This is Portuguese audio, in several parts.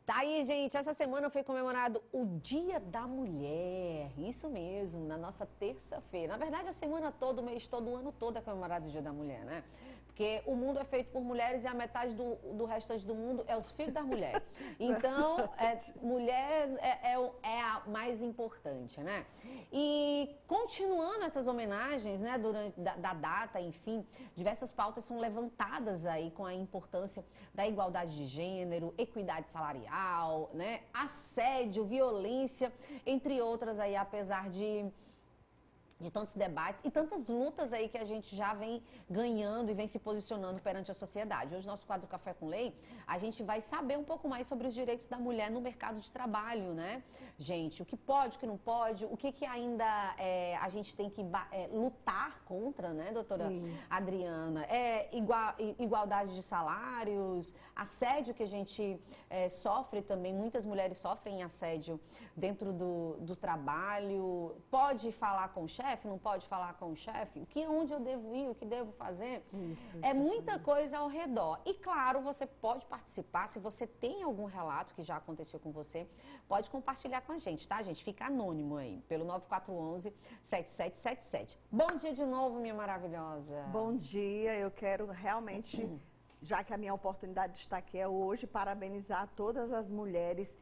Tá aí, gente, essa semana foi comemorado o Dia da Mulher, isso mesmo, na nossa terça-feira. Na verdade, a semana toda, o mês todo, o ano todo é comemorado o Dia da Mulher, né? Porque o mundo é feito por mulheres e a metade do restante do mundo é os filhos das mulheres. Então, mulher é a mais importante, né? E continuando essas homenagens, né, durante da data, enfim, diversas pautas são levantadas aí com a importância da igualdade de gênero, equidade salarial, né, assédio, violência, entre outras aí, apesar de tantos debates e tantas lutas aí que a gente já vem ganhando e vem se posicionando perante a sociedade. Hoje, nosso quadro Café com Lei, a gente vai saber um pouco mais sobre os direitos da mulher no mercado de trabalho, né? Gente, o que pode, o que não pode, o que ainda a gente tem que lutar contra, né, doutora Adriana? Igualdade de salários, assédio que a gente sofre também, muitas mulheres sofrem assédio dentro do trabalho, pode falar com o chefe, não pode falar com o chefe, onde eu devo ir, o que devo fazer. Isso é muita coisa ao redor. E claro, você pode participar, se você tem algum relato que já aconteceu com você, pode compartilhar com a gente, tá, gente? Fica anônimo aí, pelo 9411-7777. Bom dia de novo, minha maravilhosa. Bom dia, eu quero realmente, já que a minha oportunidade de estar aqui é hoje, parabenizar todas as mulheres,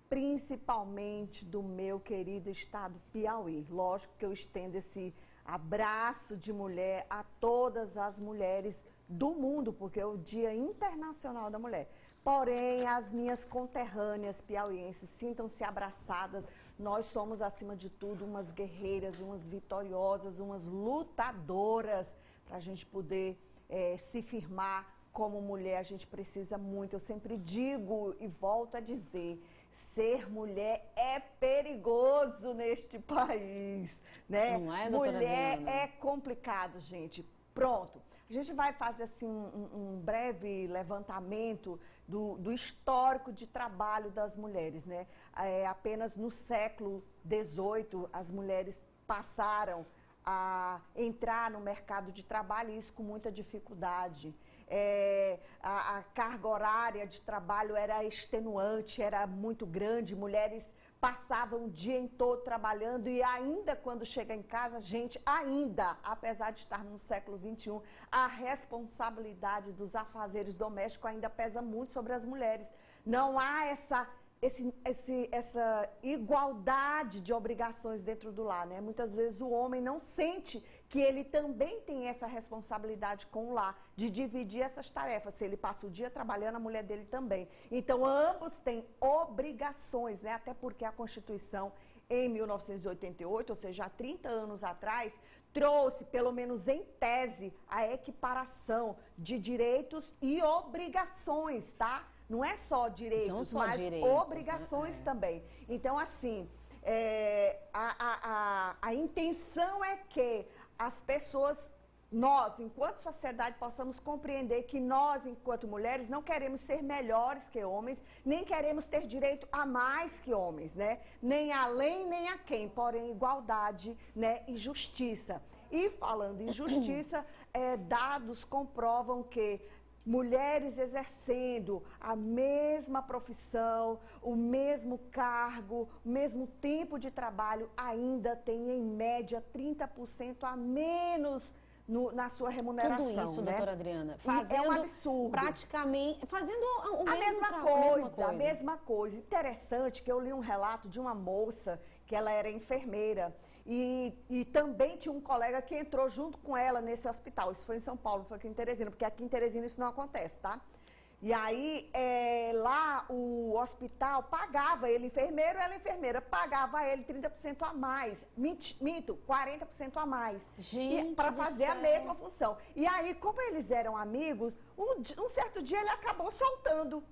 principalmente do meu querido estado Piauí. Lógico que eu estendo esse abraço de mulher a todas as mulheres do mundo, porque é o Dia Internacional da Mulher. Porém, as minhas conterrâneas piauienses, sintam-se abraçadas. Nós somos, acima de tudo, umas guerreiras, umas vitoriosas, umas lutadoras, para a gente poder se firmar como mulher. A gente precisa muito. Eu sempre digo e volto a dizer, ser mulher é perigoso neste país, né? Não é, doutora mulher Adriana? É complicado, gente. Pronto. A gente vai fazer assim um breve levantamento do histórico de trabalho das mulheres, né? Apenas no século XVIII as mulheres passaram a entrar no mercado de trabalho, e isso com muita dificuldade. A carga horária de trabalho era extenuante, era muito grande, mulheres passavam o dia todo trabalhando e ainda quando chega em casa, gente, ainda, apesar de estarmos no século XXI, a responsabilidade dos afazeres domésticos ainda pesa muito sobre as mulheres. Não há essa igualdade de obrigações dentro do lar, né? Muitas vezes o homem não sente que ele também tem essa responsabilidade com o lar, de dividir essas tarefas. Se ele passa o dia trabalhando, a mulher dele também. Então, ambos têm obrigações, né? Até porque a Constituição, em 1988, ou seja, há 30 anos atrás, trouxe, pelo menos em tese, a equiparação de direitos e obrigações, tá? Não é só direitos, mas obrigações, né? Também. Então, assim, a intenção é que as pessoas, nós, enquanto sociedade, possamos compreender que nós, enquanto mulheres, não queremos ser melhores que homens, nem queremos ter direito a mais que homens, né? Nem além, nem a quem, porém, igualdade, né? E justiça. E falando em justiça, dados comprovam que mulheres exercendo a mesma profissão, o mesmo cargo, o mesmo tempo de trabalho, ainda tem em média 30% a menos na sua remuneração. Tudo isso, né? doutora Adriana, é um absurdo. Praticamente, fazendo a mesma coisa. Interessante que eu li um relato de uma moça que ela era enfermeira e também tinha um colega que entrou junto com ela nesse hospital. Isso foi em São Paulo, foi aqui em Teresina, porque aqui em Teresina isso não acontece, tá? E aí, lá o hospital pagava ele, enfermeiro, ela enfermeira, pagava ele 30% a mais. Minto, 40% a mais. Gente, para fazer a mesma função. E aí, como eles eram amigos, um certo dia ele acabou soltando.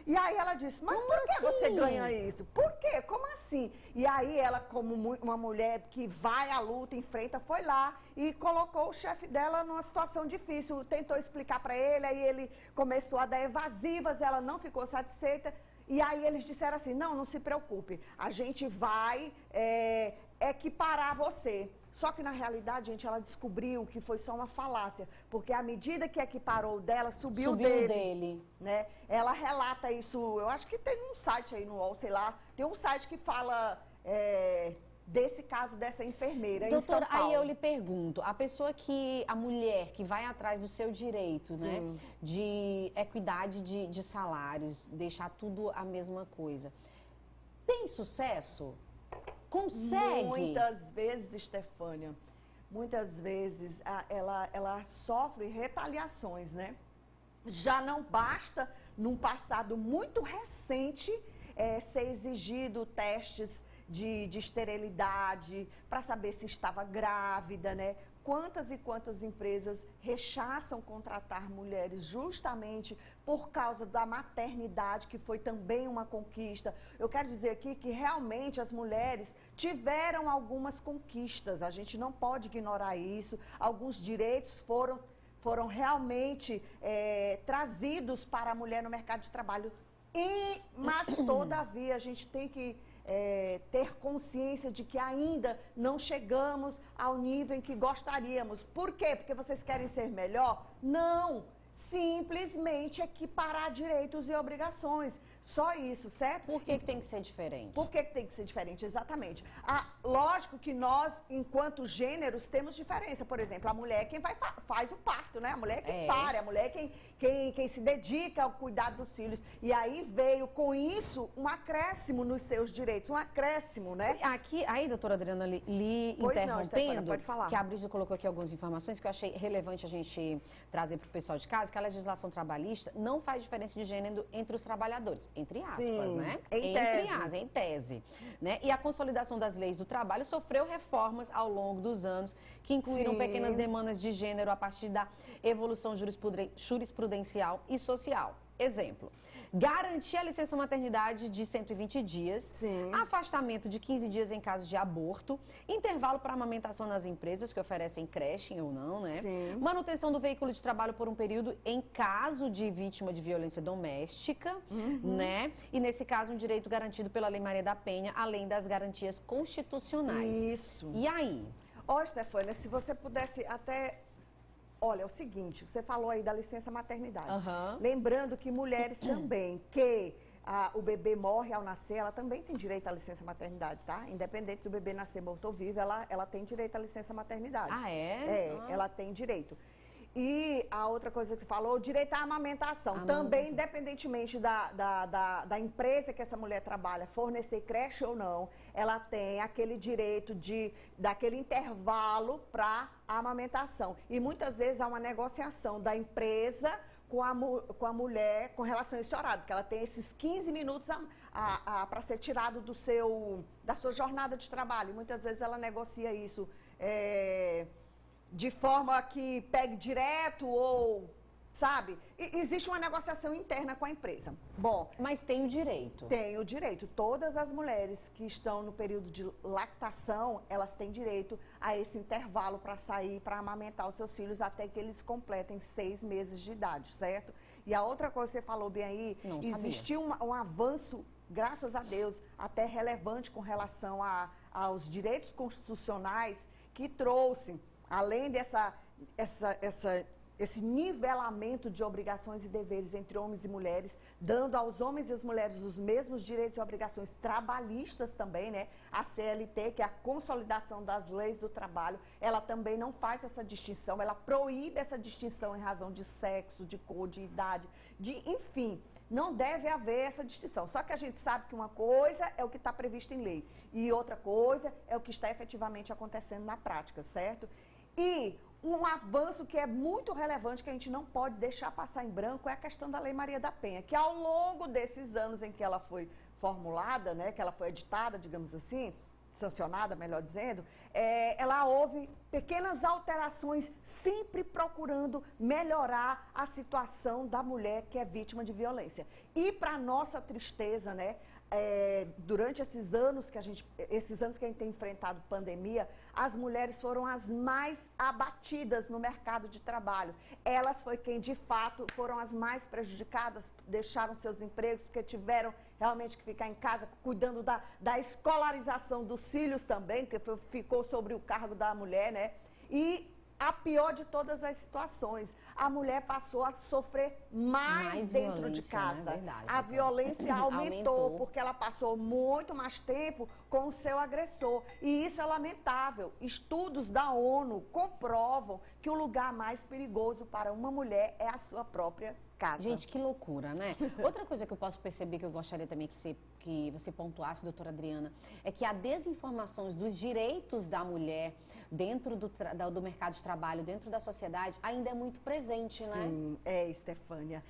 E aí ela disse, mas por que você ganha isso? Por quê? Como assim? E aí ela, como uma mulher que vai à luta, enfrenta, foi lá e colocou o chefe dela numa situação difícil. Tentou explicar para ele, aí ele começou a dar evasivas, ela não ficou satisfeita. E aí eles disseram assim, não se preocupe, a gente vai equiparar você. Só que na realidade, gente, ela descobriu que foi só uma falácia, porque à medida que equiparou dela, subiu dele. Né? Ela relata isso, eu acho que tem um site aí no UOL, sei lá, tem um site que fala desse caso dessa enfermeira em São Doutora, Paulo. aí eu lhe pergunto, a mulher que vai atrás do seu direito, né, de equidade de salários, deixar tudo a mesma coisa, tem sucesso? Consegue? Muitas vezes, Estefânia, muitas vezes ela sofre retaliações, né? Já não basta, num passado muito recente, ser exigido testes de esterilidade para saber se estava grávida, né? Quantas e quantas empresas rechaçam contratar mulheres justamente por causa da maternidade, que foi também uma conquista. Eu quero dizer aqui que realmente as mulheres tiveram algumas conquistas, a gente não pode ignorar isso. Alguns direitos foram realmente trazidos para a mulher no mercado de trabalho. Mas, todavia, a gente tem que ter consciência de que ainda não chegamos ao nível em que gostaríamos. Por quê? Porque vocês querem ser melhor? Não! Simplesmente equiparar direitos e obrigações. Só isso, certo? Por que tem que ser diferente? Por que tem que ser diferente? Exatamente. Lógico que nós, enquanto gêneros, temos diferença. Por exemplo, a mulher é quem faz o parto, né? A mulher é quem pare, a mulher é quem se dedica ao cuidado dos filhos. E aí veio, com isso, um acréscimo nos seus direitos. Um acréscimo, né? Aí, doutora Adriana, lhe interrompendo, Stefânia, pode falar. Que a Brígida colocou aqui algumas informações que eu achei relevante a gente trazer para o pessoal de casa, que a legislação trabalhista não faz diferença de gênero entre os trabalhadores. Entre aspas, sim, né? Em tese. Né? E a consolidação das leis do trabalho sofreu reformas ao longo dos anos, que incluíram pequenas demandas de gênero a partir da evolução jurisprudencial e social. Exemplo, garantir a licença maternidade de 120 dias, afastamento de 15 dias em caso de aborto, intervalo para amamentação nas empresas que oferecem creche ou não, né? Manutenção do veículo de trabalho por um período em caso de vítima de violência doméstica, né? E nesse caso um direito garantido pela Lei Maria da Penha, além das garantias constitucionais. Isso. E aí? Stefânia, se você pudesse até... Olha, é o seguinte, você falou aí da licença maternidade. Lembrando que mulheres também, que o bebê morre ao nascer, ela também tem direito à licença maternidade, tá? Independente do bebê nascer morto ou vivo, ela tem direito à licença maternidade. Ela tem direito. E a outra coisa que você falou, o direito à amamentação. Também, independentemente da empresa que essa mulher trabalha, fornecer creche ou não, ela tem aquele direito daquele intervalo para a amamentação. E muitas vezes há uma negociação da empresa com a mulher com relação a esse horário, porque ela tem esses 15 minutos para ser tirado da sua jornada de trabalho. E muitas vezes ela negocia isso de forma que pegue direto ou, sabe? Existe uma negociação interna com a empresa. Bom, mas tem o direito. Tem o direito. Todas as mulheres que estão no período de lactação, elas têm direito a esse intervalo para sair, para amamentar os seus filhos até que eles completem 6 meses de idade, certo? E a outra coisa que você falou bem aí, existiu um avanço, graças a Deus, até relevante com relação aos direitos constitucionais que trouxe, além esse nivelamento de obrigações e deveres entre homens e mulheres, dando aos homens e às mulheres os mesmos direitos e obrigações trabalhistas também, né? A CLT, que é a consolidação das leis do trabalho, ela também não faz essa distinção, ela proíbe essa distinção em razão de sexo, de cor, de idade, enfim, não deve haver essa distinção. Só que a gente sabe que uma coisa é o que está previsto em lei e outra coisa é o que está efetivamente acontecendo na prática, certo? E um avanço que é muito relevante, que a gente não pode deixar passar em branco, é a questão da Lei Maria da Penha, que ao longo desses anos em que ela foi formulada, né, que ela foi editada, digamos assim, sancionada, melhor dizendo, ela houve pequenas alterações, sempre procurando melhorar a situação da mulher que é vítima de violência. E, para nossa tristeza, né, durante esses anos que a gente tem enfrentado pandemia, as mulheres foram as mais abatidas no mercado de trabalho. Elas foi quem, de fato, foram as mais prejudicadas, deixaram seus empregos, porque tiveram realmente que ficar em casa, cuidando da escolarização dos filhos também, que ficou sobre o cargo da mulher, né? E a pior de todas as situações, a mulher passou a sofrer mais dentro de casa. Né? Verdade, a violência aumentou, porque ela passou muito mais tempo com o seu agressor. E isso é lamentável. Estudos da ONU comprovam que o lugar mais perigoso para uma mulher é a sua própria casa. Gente, que loucura, né? Outra coisa que eu posso perceber, que eu gostaria também que você pontuasse, doutora Adriana, é que a desinformações dos direitos da mulher dentro do mercado de trabalho, dentro da sociedade, ainda é muito presente, né? Sim, Estefânia.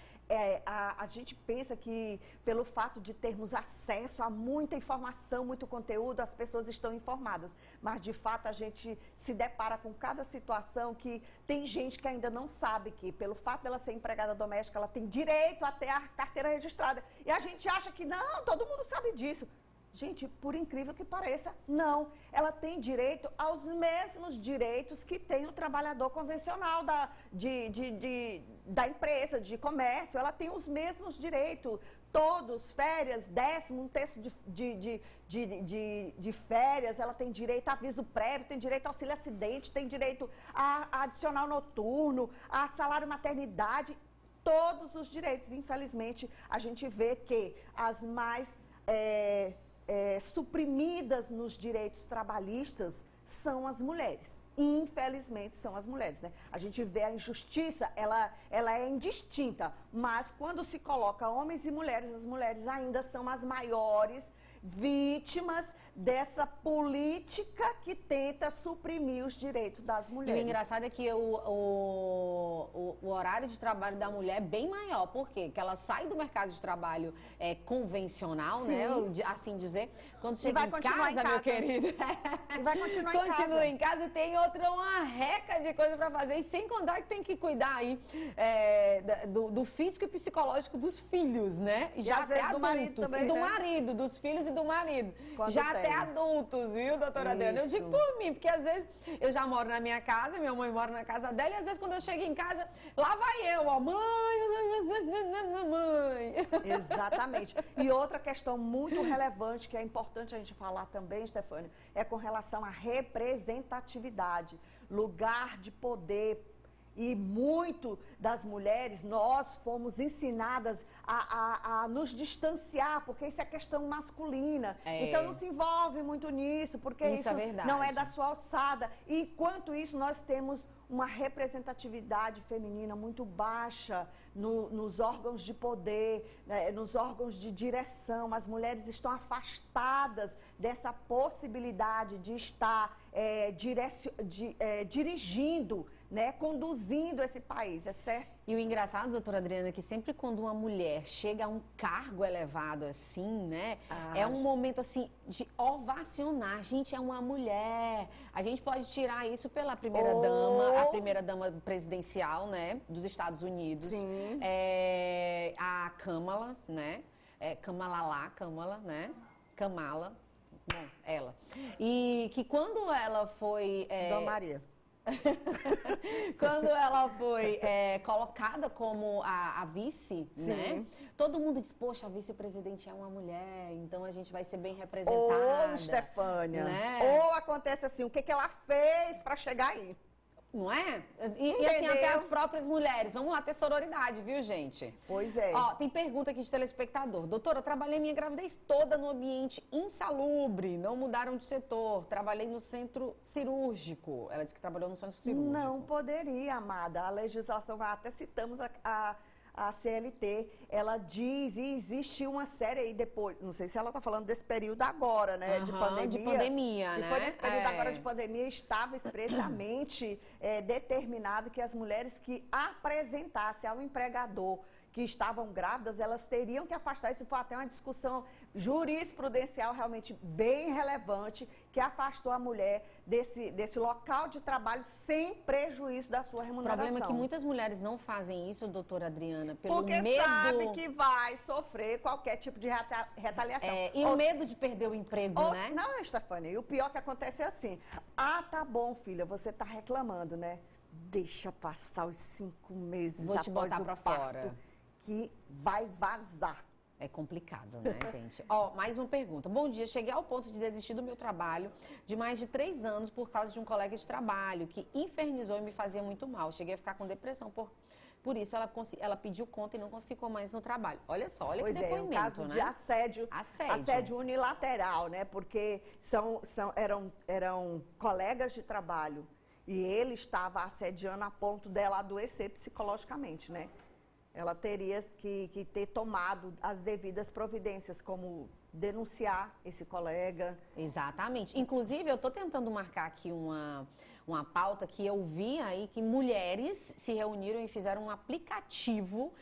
A gente pensa que pelo fato de termos acesso a muita informação, muito conteúdo, as pessoas estão informadas. Mas, de fato, a gente se depara com cada situação que tem gente que ainda não sabe que, pelo fato dela ser empregada doméstica, ela tem direito a ter a carteira registrada. E a gente acha que não, todo mundo sabe disso. Gente, por incrível que pareça, não. Ela tem direito aos mesmos direitos que tem o trabalhador convencional da empresa, de comércio. Ela tem os mesmos direitos. Todos, férias, 10º, 1/3 de férias, ela tem direito a aviso prévio, tem direito a auxílio acidente, tem direito a adicional noturno, a salário maternidade, todos os direitos. Infelizmente, a gente vê que as mais suprimidas nos direitos trabalhistas são as mulheres. Infelizmente, são as mulheres, né? A gente vê a injustiça, ela é indistinta, mas quando se coloca homens e mulheres, as mulheres ainda são as maiores vítimas dessa política que tenta suprimir os direitos das mulheres. E o engraçado é que o horário de trabalho da mulher é bem maior. Por quê? Porque ela sai do mercado de trabalho convencional, Sim, né? Assim dizer. Quando chega em casa, meu querido. E vai continuar em casa. Continua em casa e tem uma reca de coisa para fazer. E sem contar que tem que cuidar aí do físico e psicológico dos filhos, né? E já às até vezes adultos. do marido também, e do né? marido, dos filhos e do marido. Quando já tem. até adultos, viu, doutora Adriana? Eu digo por mim, porque às vezes eu já moro na minha casa, minha mãe mora na casa dela, e às vezes quando eu chego em casa, lá vai eu, ó, mãe. Exatamente. E outra questão muito relevante, que é importante a gente falar também, Stefânia, é com relação à representatividade, lugar de poder. E muito das mulheres, nós fomos ensinadas a nos distanciar, porque isso é questão masculina. Então não se envolve muito nisso, porque isso não é da sua alçada. E enquanto isso, nós temos uma representatividade feminina muito baixa nos órgãos de poder, né, nos órgãos de direção. As mulheres estão afastadas dessa possibilidade de estar dirigindo, né, conduzindo esse país, é certo? E o engraçado, doutora Adriana, é que sempre quando uma mulher chega a um cargo elevado assim, né, é um momento assim de ovacionar. Gente, é uma mulher. A gente pode tirar isso pela primeira-dama, a primeira-dama presidencial, né, dos Estados Unidos. Sim. A Kamala, né, Kamala, né, Kamala, bom, ela. E que quando ela foi... Dona Maria. Quando ela foi colocada como a vice, né? Todo mundo diz, poxa, a vice-presidente é uma mulher, então a gente vai ser bem representada. Ô, Stefânia, né? ou acontece assim, o que ela fez para chegar aí? Não é? E assim, até as próprias mulheres. Vamos lá ter sororidade, viu, gente? Pois é. Ó, tem pergunta aqui de telespectador. Doutora, eu trabalhei minha gravidez toda no ambiente insalubre, não mudaram de setor. Trabalhei no centro cirúrgico. Ela disse que trabalhou no centro cirúrgico. Não poderia, amada. A legislação, até citamos a CLT, ela diz, e existe uma série aí depois, não sei se ela está falando desse período agora, né, de pandemia. De pandemia, se né? foi nesse período agora de pandemia, estava expressamente determinado que as mulheres que apresentassem ao empregador que estavam grávidas, elas teriam que afastar. Isso foi até uma discussão jurisprudencial realmente bem relevante, que afastou a mulher desse local de trabalho sem prejuízo da sua O remuneração. problema é que muitas mulheres não fazem isso, doutora Adriana, pelo Porque medo... sabe que vai sofrer qualquer tipo de retaliação. E o medo de perder o emprego, né? Não, Stefania, e o pior que acontece é assim, tá bom, filha, você tá reclamando, né? Deixa passar os 5 meses Vou te após botar o pra parto, fora. que vai vazar. É complicado, né, gente? Ó, mais uma pergunta. Bom dia, cheguei ao ponto de desistir do meu trabalho de mais de 3 anos por causa de um colega de trabalho que infernizou e me fazia muito mal. Cheguei a ficar com depressão por isso ela pediu conta e não ficou mais no trabalho. Olha só, olha que depoimento, Pois é, um caso né? de assédio unilateral, né? Porque eram colegas de trabalho e ele estava assediando a ponto dela adoecer psicologicamente, né? Ela teria que ter tomado as devidas providências, como denunciar esse colega. Exatamente. Inclusive, eu estou tentando marcar aqui uma pauta que eu vi aí que mulheres se reuniram e fizeram um aplicativo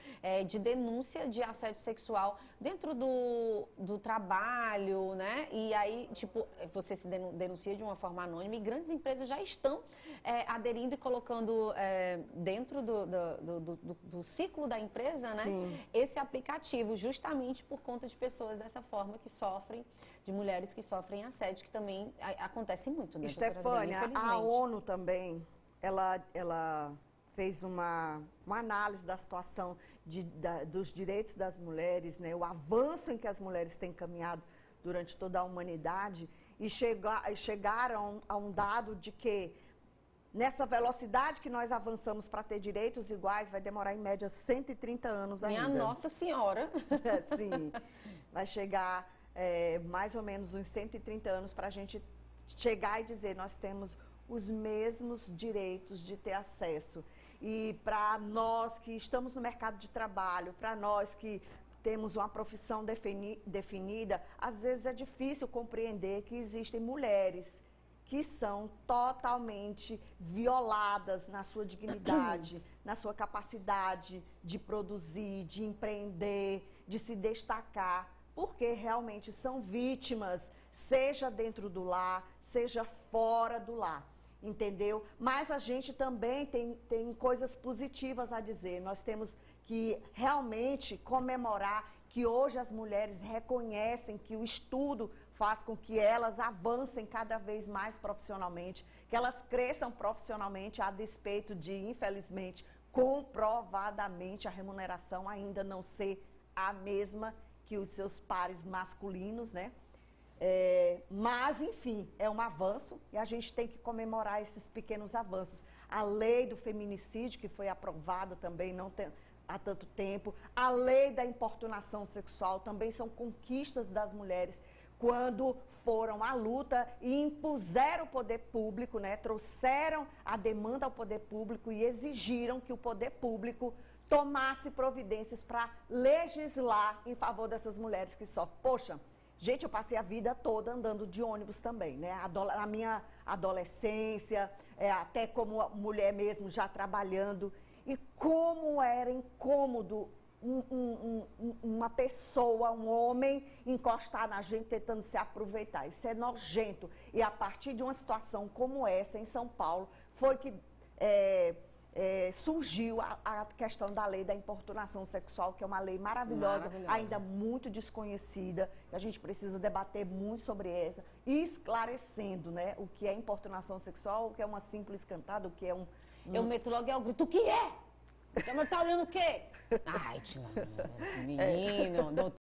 de denúncia de assédio sexual dentro do trabalho, né? E aí, tipo, você se denuncia de uma forma anônima e grandes empresas já estão aderindo e colocando dentro do ciclo da empresa, né? Sim. Esse aplicativo, justamente por conta de pessoas dessa forma que sofrem, de mulheres que sofrem assédio, que também acontece muito, né, Stefania, a ONU também, ela fez uma análise da situação dos direitos das mulheres, né, o avanço em que as mulheres têm caminhado durante toda a humanidade, e chegaram a um dado de que nessa velocidade que nós avançamos para ter direitos iguais, vai demorar em média 130 anos ainda. Minha Nossa Senhora! Sim, vai chegar mais ou menos uns 130 anos para a gente chegar e dizer nós temos os mesmos direitos de ter acesso. E para nós que estamos no mercado de trabalho, para nós que temos uma profissão definida, às vezes é difícil compreender que existem mulheres que são totalmente violadas na sua dignidade, na sua capacidade de produzir, de empreender, de se destacar, porque realmente são vítimas, seja dentro do lar, seja fora do lar, entendeu? Mas a gente também tem coisas positivas a dizer. Nós temos que realmente comemorar que hoje as mulheres reconhecem que o estudo faz com que elas avancem cada vez mais profissionalmente, que elas cresçam profissionalmente, a despeito de, infelizmente, comprovadamente, a remuneração ainda não ser a mesma que os seus pares masculinos, né? Mas, enfim, é um avanço e a gente tem que comemorar esses pequenos avanços. A lei do feminicídio, que foi aprovada também há tanto tempo, a lei da importunação sexual também são conquistas das mulheres, quando foram à luta e impuseram o poder público, né, trouxeram a demanda ao poder público e exigiram que o poder público tomasse providências para legislar em favor dessas mulheres que sofrem. Poxa, gente, eu passei a vida toda andando de ônibus também, né? Na minha adolescência, até como mulher mesmo, já trabalhando. E como era incômodo uma pessoa, um homem, encostar na gente tentando se aproveitar. Isso é nojento. E a partir de uma situação como essa, em São Paulo, foi que surgiu a questão da lei da importunação sexual, que é uma lei maravilhosa, ainda muito desconhecida. A gente precisa debater muito sobre essa, esclarecendo, né, o que é importunação sexual, o que é uma simples cantada, o que é um... Eu meto logo o grito, o que é? Você tá olhando o quê? Ai, menino, doutor.